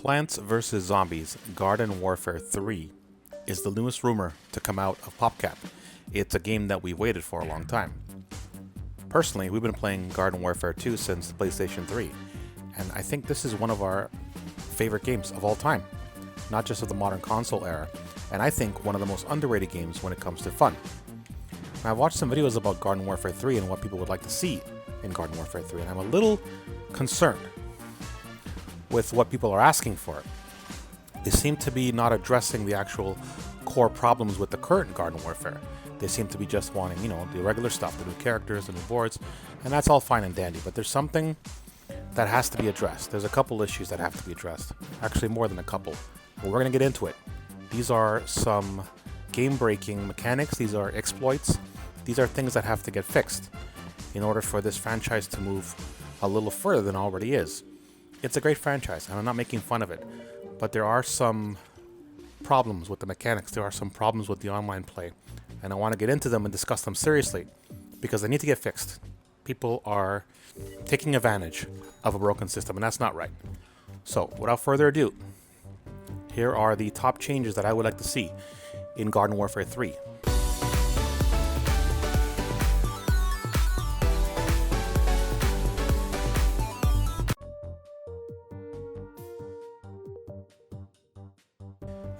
Plants vs. Zombies Garden Warfare 3 is the newest rumor to come out of PopCap. It's a game that we've waited for a long time. Personally, we've been playing Garden Warfare 2 since the PlayStation 3, and I think this is one of our favorite games of all time, not just of the modern console era, and I think one of the most underrated games when it comes to fun. Now, I've watched some videos about Garden Warfare 3 and what people would like to see in Garden Warfare 3, and I'm a little concerned with what people are asking for. They seem to be not addressing the actual core problems with the current Garden Warfare. They seem to be just wanting, the regular stuff, the new characters, the new boards, and that's all fine and dandy, but there's something that has to be addressed. There's a couple issues that have to be addressed. Actually, more than a couple. But we're going to get into it. These are some game-breaking mechanics. These are exploits. These are things that have to get fixed in order for this franchise to move a little further than it already is. It's a great franchise, and I'm not making fun of it, but there are some problems with the mechanics. There are some problems with the online play, and I want to get into them and discuss them seriously because they need to get fixed. People are taking advantage of a broken system, and that's not right. So, without further ado, here are the top changes that I would like to see in Garden Warfare 3.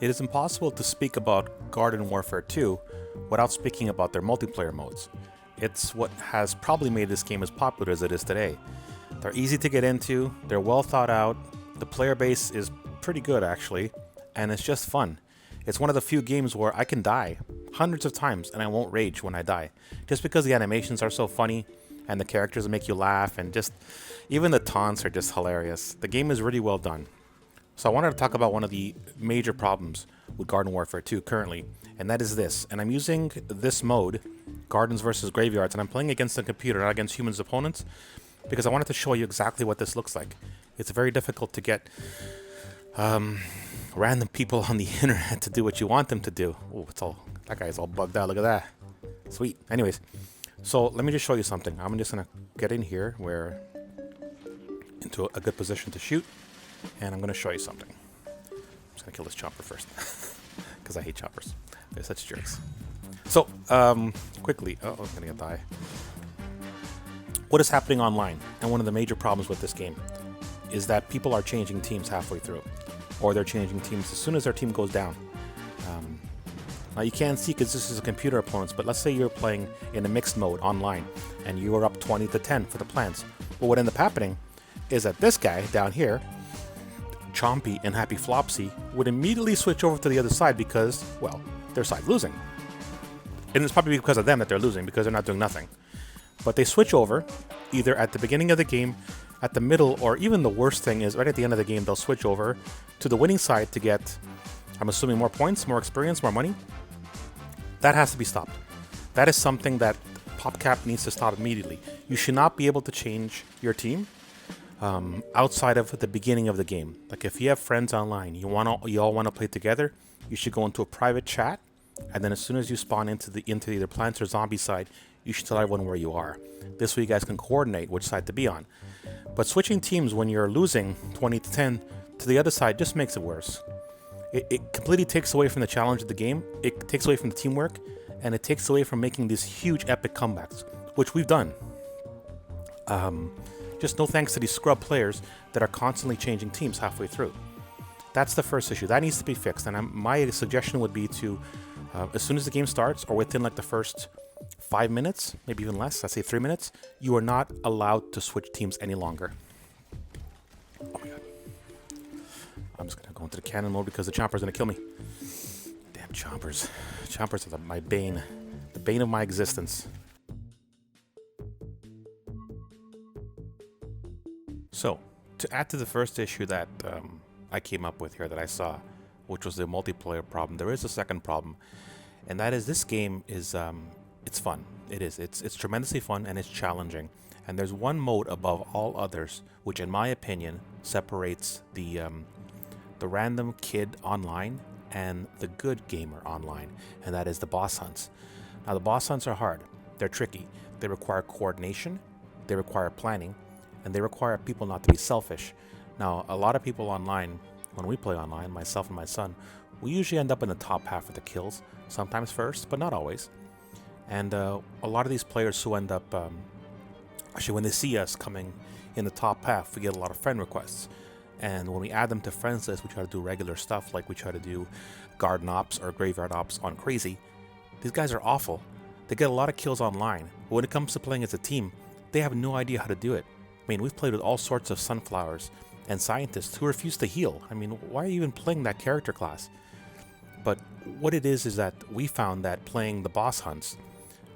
It is impossible to speak about Garden Warfare 2 without speaking about their multiplayer modes. It's what has probably made this game as popular as it is today. They're easy to get into, they're well thought out, the player base is pretty good actually, and it's just fun. It's one of the few games where I can die hundreds of times and I won't rage when I die, just because the animations are so funny and the characters make you laugh, and just even the taunts are just hilarious. The game is really well done. So I wanted to talk about one of the major problems with Garden Warfare 2 currently, and that is this. And I'm using this mode, Gardens versus Graveyards, and I'm playing against the computer, not against humans opponents, because I wanted to show you exactly what this looks like. It's very difficult to get random people on the internet to do what you want them to do. Oh, that guy's all bugged out. Look at that. Sweet. Anyways, so let me just show you something. I'm just gonna get in here into a good position to shoot. And I'm going to show you something. I'm just going to kill this chopper first. Because I hate choppers. They're such jerks. So, quickly. Oh, I'm going to die. What is happening online? And one of the major problems with this game is that people are changing teams halfway through. Or they're changing teams as soon as their team goes down. Now, you can't see because this is a computer opponents, but let's say you're playing in a mixed mode online and you are up 20-10 for the plants. Well, what ends up happening is that this guy down here, Chompy and Happy Flopsy, would immediately switch over to the other side because, well, their side losing. And it's probably because of them that they're losing, because they're not doing nothing. But they switch over, either at the beginning of the game, at the middle, or even the worst thing is right at the end of the game, they'll switch over to the winning side to get, I'm assuming, more points, more experience, more money. That has to be stopped. That is something that PopCap needs to stop immediately. You should not be able to change your team outside of the beginning of the game. Like if you have friends online, you all want to play together, you should go into a private chat, and then as soon as you spawn into either plants or zombie side, you should tell everyone where you are. This way you guys can coordinate which side to be on. But switching teams when you're losing 20-10 to the other side just makes it worse. It completely takes away from the challenge of the game, it takes away from the teamwork, and it takes away from making these huge epic comebacks, which we've done. Just no thanks to these scrub players that are constantly changing teams halfway through. That's the first issue. That needs to be fixed. And my suggestion would be to, as soon as the game starts, or within like the first 5 minutes, maybe even less, let's say 3 minutes, you are not allowed to switch teams any longer. Oh my god. I'm just going to go into the cannon mode because the chomper's going to kill me. Damn chompers. Chompers are my bane. The bane of my existence. So, to add to the first issue that I came up with here that I saw, which was the multiplayer problem, there is a second problem, and that is this game is, it's fun. It is. It's tremendously fun and it's challenging. And there's one mode above all others, which in my opinion separates the random kid online and the good gamer online, and that is the boss hunts. Now the boss hunts are hard. They're tricky. They require coordination, they require planning, and they require people not to be selfish. Now, a lot of people online when we play online, myself and my son, we usually end up in the top half of the kills, sometimes first, but not always. And a lot of these players who end up, actually when they see us coming in the top half, we get a lot of friend requests. And when we add them to friends list, we try to do regular stuff, like we try to do garden ops or graveyard ops on crazy. These guys are awful. They get a lot of kills online, but when it comes to playing as a team, they have no idea how to do it. I mean, we've played with all sorts of sunflowers and scientists who refuse to heal. I mean, why are you even playing that character class? But what it is that we found that playing the boss hunts,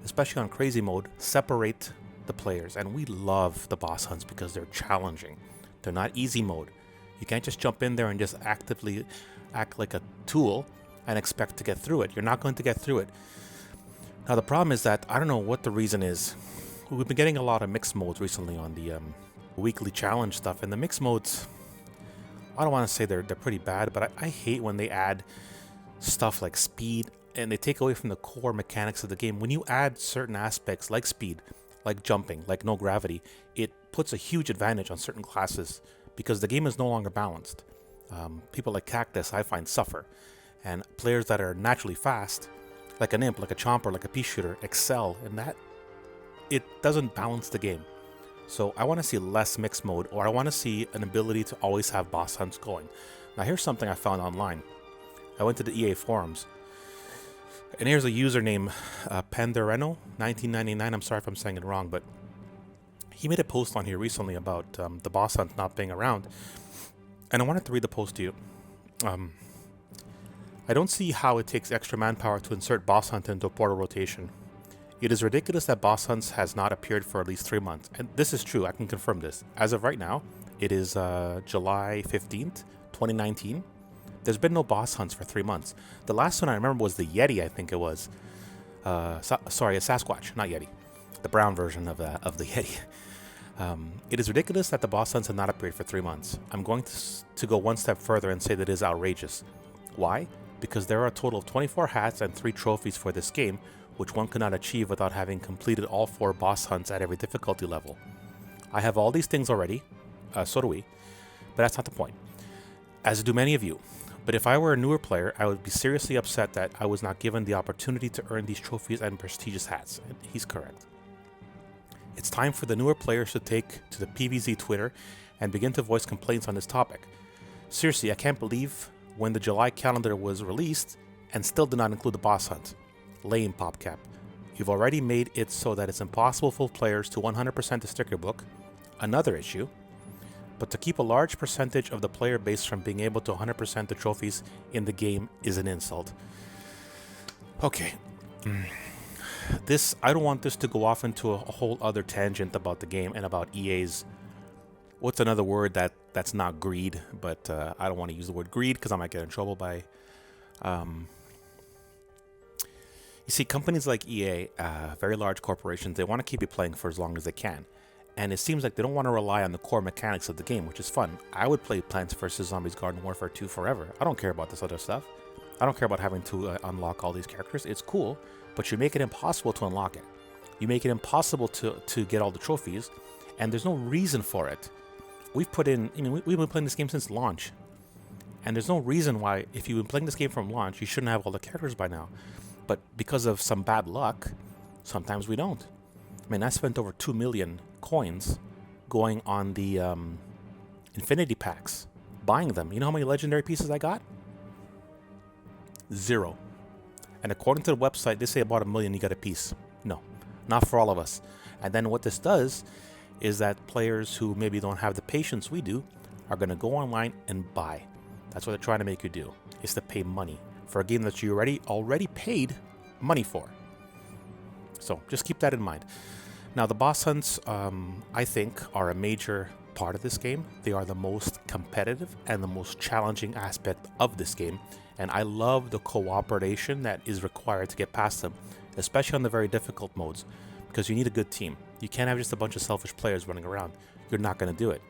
especially on crazy mode, separate the players. And we love the boss hunts because they're challenging. They're not easy mode. You can't just jump in there and just actively act like a tool and expect to get through it. You're not going to get through it. Now the problem is that I don't know what the reason is. We've been getting a lot of mixed modes recently on the weekly challenge stuff, and the mixed modes, I don't want to say they're pretty bad, but I hate when they add stuff like speed and they take away from the core mechanics of the game. When you add certain aspects like speed, like jumping, like no gravity, it puts a huge advantage on certain classes because the game is no longer balanced. People like Cactus, I find, suffer, and players that are naturally fast, like an imp, like a chomper, like a pea shooter, excel in that. It doesn't balance the game. So I want to see less mixed mode, or I want to see an ability to always have boss hunts going. Now here's something I found online. I went to the EA forums, and here's a username, Pandoreno 1999. I'm sorry if I'm saying it wrong, but he made a post on here recently about the boss hunt not being around, and I wanted to read the post to you. I don't see how it takes extra manpower to insert boss hunt into a portal rotation. It is ridiculous that boss hunts has not appeared for at least 3 months. And this is true, I can confirm this. As of right now, it is July 15th, 2019. There's been no boss hunts for 3 months. The last one I remember was the Yeti, I think it was. Sorry, a Sasquatch, not Yeti. The brown version of the Yeti. It is ridiculous that the boss hunts have not appeared for 3 months. I'm going to go one step further and say that it is outrageous. Why? Because there are a total of 24 hats and 3 trophies for this game, which one cannot achieve without having completed all 4 boss hunts at every difficulty level. I have all these things already, so do we, but that's not the point, as do many of you. But if I were a newer player, I would be seriously upset that I was not given the opportunity to earn these trophies and prestigious hats. And he's correct. It's time for the newer players to take to the PVZ Twitter and begin to voice complaints on this topic. Seriously, I can't believe when the July calendar was released and still did not include the boss hunt. Lame, PopCap. You've already made it so that it's impossible for players to 100% the sticker book, another issue, but to keep a large percentage of the player base from being able to 100% the trophies in the game is an insult. Okay. I don't want this to go off into a whole other tangent about the game and about EA's, what's another word that's not greed, but I don't want to use the word greed because I might get in trouble by... You see, companies like EA, very large corporations, they want to keep you playing for as long as they can. And it seems like they don't want to rely on the core mechanics of the game, which is fun. I would play Plants vs. Zombies Garden Warfare 2 forever. I don't care about this other stuff. I don't care about having to unlock all these characters. It's cool, but you make it impossible to unlock it. You make it impossible to get all the trophies, and there's no reason for it. We've been playing this game since launch. And there's no reason why, if you've been playing this game from launch, you shouldn't have all the characters by now. But because of some bad luck, sometimes we don't. I mean, I spent over 2 million coins going on the Infinity Packs, buying them. You know how many legendary pieces I got? 0. And according to the website, they say about 1 million you get a piece. No, not for all of us. And then what this does is that players who maybe don't have the patience we do are going to go online and buy. That's what they're trying to make you do, is to pay money for a game that you already paid money for. So just keep that in mind. Now the boss hunts, I think, are a major part of this game. They are the most competitive and the most challenging aspect of this game. And I love the cooperation that is required to get past them, especially on the very difficult modes, because you need a good team. You can't have just a bunch of selfish players running around. You're not going to do it.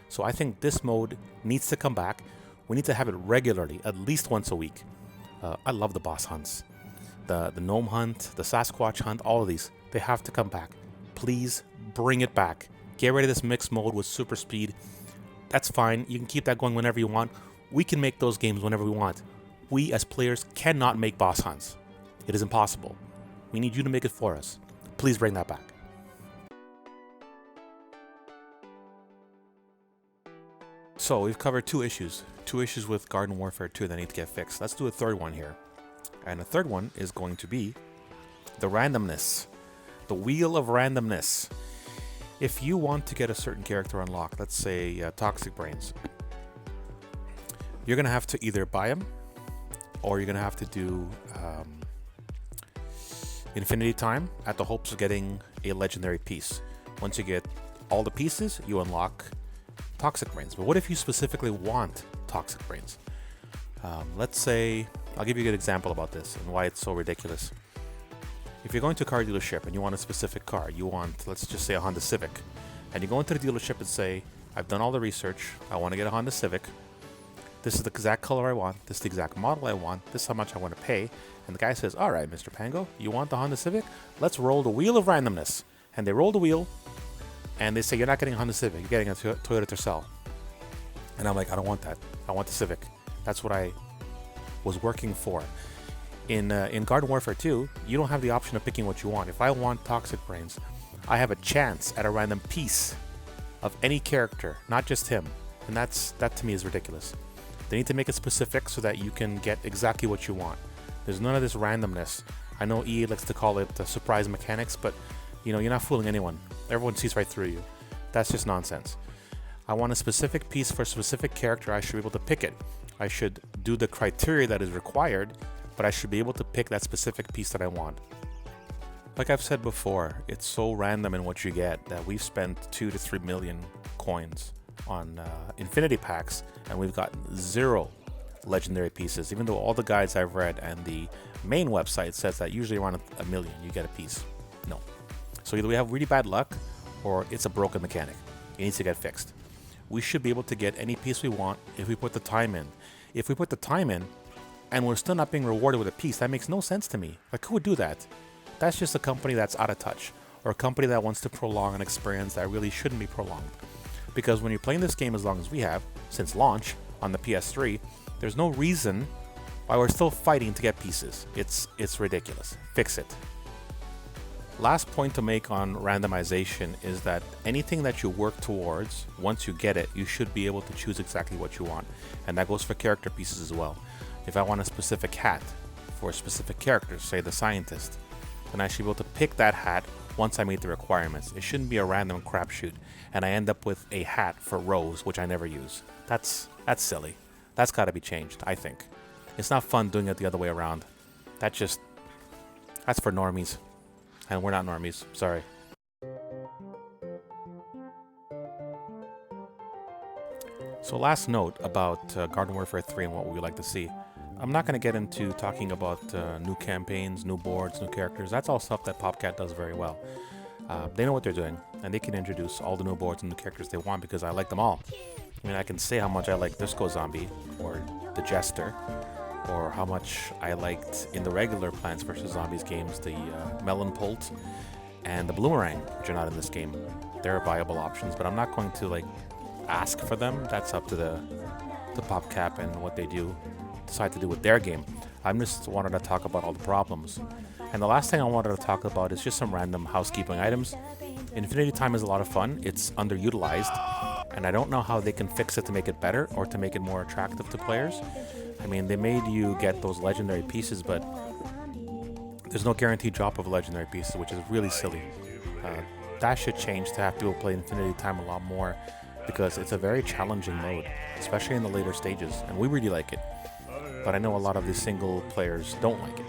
So I think this mode needs to come back. We need to have it regularly, at least once a week. I love the boss hunts. The gnome hunt, the Sasquatch hunt, all of these. They have to come back. Please bring it back. Get rid of this mixed mode with super speed. That's fine. You can keep that going whenever you want. We can make those games whenever we want. We as players cannot make boss hunts. It is impossible. We need you to make it for us. Please bring that back. So we've covered two issues with Garden Warfare 2 that need to get fixed. Let's do a third one here. And the third one is going to be the randomness. The wheel of randomness. If you want to get a certain character unlocked, let's say Toxic Brains, you're going to have to either buy them or you're going to have to do infinity time at the hopes of getting a legendary piece. Once you get all the pieces, you unlock Toxic Brains. But what if you specifically want Toxic Brains? Let's say, I'll give you a good example about this and why it's so ridiculous. If you're going to a car dealership and you want a specific car, you want, let's just say, a Honda Civic, and you go into the dealership and say, I've done all the research, I want to get a Honda Civic, this is the exact color I want, this is the exact model I want, this is how much I want to pay, and the guy says, all right, Mr. Pango, you want the Honda Civic? Let's roll the wheel of randomness. And they roll the wheel, and they say, you're not getting a Honda Civic, you're getting a Toyota Tercel. And I'm like, I don't want that. I want the Civic. That's what I was working for. In Garden Warfare 2, you don't have the option of picking what you want. If I want Toxic Brains, I have a chance at a random piece of any character, not just him. And that to me is ridiculous. They need to make it specific so that you can get exactly what you want. There's none of this randomness. I know EA likes to call it the surprise mechanics, but you know, you're not fooling anyone. Everyone sees right through you. That's just nonsense. I want a specific piece for a specific character. I should be able to pick it. I should do the criteria that is required, but I should be able to pick that specific piece that I want. Like I've said before, it's so random in what you get that we've spent 2 to 3 million coins on infinity packs, and we've gotten 0 legendary pieces, even though all the guides I've read and the main website says that usually around 1 million you get a piece. No. So either we have really bad luck or it's a broken mechanic. It needs to get fixed. We should be able to get any piece we want if we put the time in. If we put the time in and we're still not being rewarded with a piece, that makes no sense to me. Like, who would do that? That's just a company that's out of touch, or a company that wants to prolong an experience that really shouldn't be prolonged. Because when you're playing this game as long as we have, since launch on the PS3, there's no reason why we're still fighting to get pieces. It's ridiculous. Fix it. Last point to make on randomization is that anything that you work towards, once you get it, you should be able to choose exactly what you want. And that goes for character pieces as well. If I want a specific hat for a specific character, say the scientist, then I should be able to pick that hat once I meet the requirements. It shouldn't be a random crapshoot, and I end up with a hat for Rose, which I never use. That's silly. That's got to be changed, I think. It's not fun doing it the other way around. That's for normies. And we're not normies, sorry. So last note about Garden Warfare 3 and what we would like to see. I'm not going to get into talking about new campaigns, new boards, new characters. That's all stuff that PopCap does very well. They know what they're doing, and they can introduce all the new boards and new characters they want because I like them all. I mean, I can say how much I like Disco Zombie, or the Jester, or how much I liked in the regular Plants vs. Zombies games the Melon Pult and the Bloomerang, which are not in this game. They're viable options, but I'm not going to ask for them. That's up to the PopCap and what they decide to do with their game. I'm just wanted to talk about all the problems. And the last thing I wanted to talk about is just some random housekeeping items. Infinity Time is a lot of fun. It's underutilized, and I don't know how they can fix it to make it better or to make it more attractive to players. I mean, they made you get those legendary pieces, but there's no guaranteed drop of legendary pieces, which is really silly. That should change to have people play Infinity Time a lot more, because it's a very challenging mode, especially in the later stages, and we really like it. But I know a lot of the single players don't like it.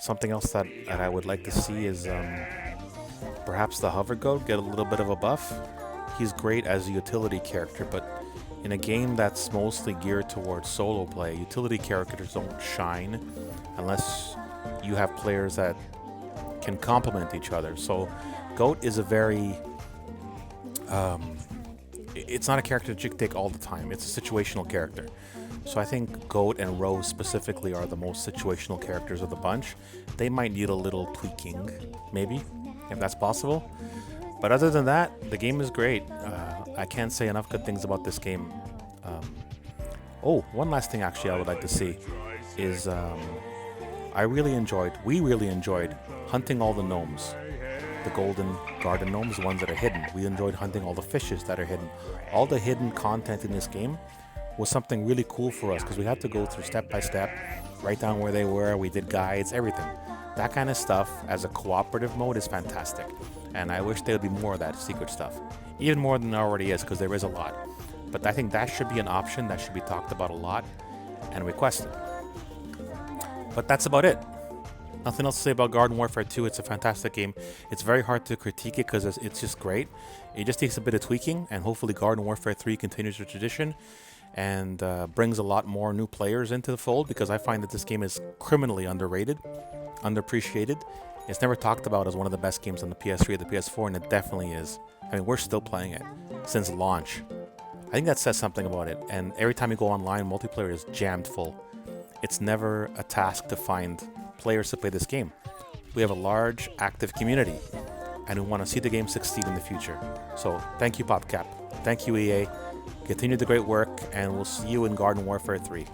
Something else that I would like to see is perhaps the Hover Goat get a little bit of a buff. He's great as a utility character, but in a game that's mostly geared towards solo play, utility characters don't shine unless you have players that can complement each other. So Goat is a very... it's not a character that you can take all the time. It's a situational character. So I think Goat and Rose specifically are the most situational characters of the bunch. They might need a little tweaking, maybe, if that's possible. But other than that, the game is great. I can't say enough good things about this game. Oh, one last thing actually I would like to see is we really enjoyed hunting all the gnomes. The golden garden gnomes, the ones that are hidden. We enjoyed hunting all the fishes that are hidden. All the hidden content in this game was something really cool for us because we had to go through step by step, write down where they were, we did guides, everything. That kind of stuff as a cooperative mode is fantastic. And I wish there would be more of that secret stuff. Even more than there already is, because there is a lot. But I think that should be an option that should be talked about a lot and requested. But that's about it. Nothing else to say about Garden Warfare 2. It's a fantastic game. It's very hard to critique it because it's just great. It just takes a bit of tweaking, and hopefully Garden Warfare 3 continues the tradition and brings a lot more new players into the fold, because I find that this game is criminally underrated, underappreciated. It's never talked about as one of the best games on the PS3 or the PS4, and it definitely is. I mean, we're still playing it since launch. I think that says something about it, and every time you go online, multiplayer is jammed full. It's never a task to find players to play this game. We have a large, active community, and we want to see the game succeed in the future. So, thank you, PopCap. Thank you, EA. Continue the great work, and we'll see you in Garden Warfare 3.